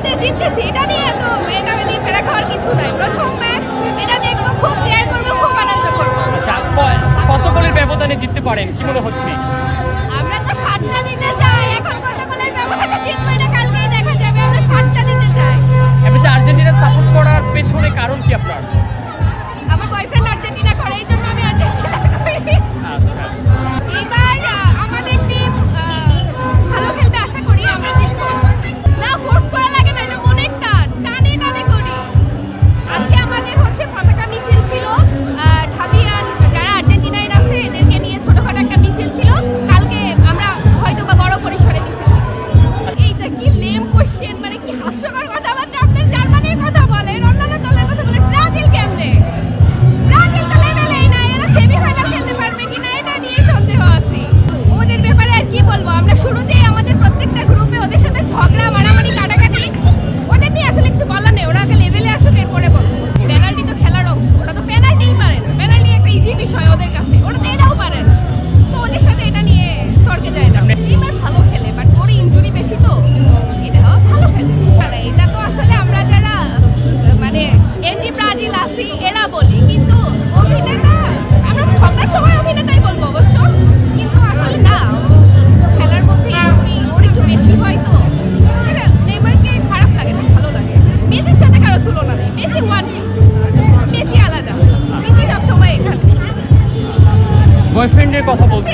জিততে জিততেছি, এটা নিয়ে ফেরা খাওয়ার কিছু নাই। প্রথম ম্যাচ, এটা দেখবো, খুব চেয়ার করবো, খুব আনন্দ করবো। আচ্ছা, কত গোলের ব্যবধানে জিততে পারেন কি মনে হচ্ছে? আমরা তো 7টা দিতে চাই, এখন কত গোলের ব্যবধানে জিতবো এটা কালকেই দেখা যাবে। আমরা 7টা দিতে চাই। এমনিতে আর্জেন্টিনা সাপোর্ট করার পেছনে কারণ কি আপনার? আমার বয়ফ্রেন্ড আর্জেন্টিনা করে, এই জন্য আমি আর্জেন্টিনা করি। আচ্ছা, এবার আমাদের টিম ভালো খেলবে, আশা করি আমরা জিতবো। না, ফোর্স করা লাগে না, এটা মনের টান, টানে টানে করি। আজকে আমাদের হচ্ছে পতাকা মিছিল ছিল, ঢাবিয়ান যারা আর্জেন্টিনায় আছে এদেরকে নিয়ে ছোটখাটো একটা মিছিল ছিল। কালকে আমরা হয়তো বা বড় পরিসরে মিছিল দিব। এইটা কি লেম কোশ্চেন, মানে কি হাস্যকর কথাবার্তা। আপনার জার্মানির কথা বলেন, অন্যান্য দলের কথা বলেন, ব্রাজিল কেমনে? ব্রাজিল তো লেভেলেই না, এরা সেমিফাইনাল খেলতে পারবে কিনা এটা নিয়ে সন্দেহ আছে। ওদের ব্যাপারে আর কি বলবো, আমরা শুরুতেই আমাদের প্রত্যেকটা গ্রুপে ওদের সাথে ঝগড়া, মারামারি, কাটাকাটি, ওদের নিয়ে আসলে কিছু বলার নেই। ওরা আগে লেভেলে আসুক, এরপরে বলবো। পেনাল্টি তো খেলার অংশ, ওরা তো পেনাল্টিই পারে না। পেনাল্টি একটা ইজি বিষয় ওদের কাছে, ওরা তো এটাও পারে না। তো ওদের সাথে এটা নিয়ে তর্কে যায় না। এবার ভালো খেলে, বাট ওর ইনজুরি বেশি, তো এটাও ভালো খেলে। মানে এটা তো আসলে আমরা যারা মানে এন্টি ব্রাজিল আছি এরা বলি, কিন্তু অভিনেতা আমরা ঝগড়ার সময় অভিনেতাই বলবো অবশ্য, কিন্তু আসলে না, ও খেলার মধ্যে ইনজুরি ওর একটু বেশি হয়। তো এটা নেইমারকে খারাপ লাগে না, ভালো লাগে। মেসির সাথে কারো তুলনা নেই, মেসি ওয়ান পিস, মেসি আলাদা, মেসি সবসময় এখানে। বয়ফ্রেন্ডের কথা বলতে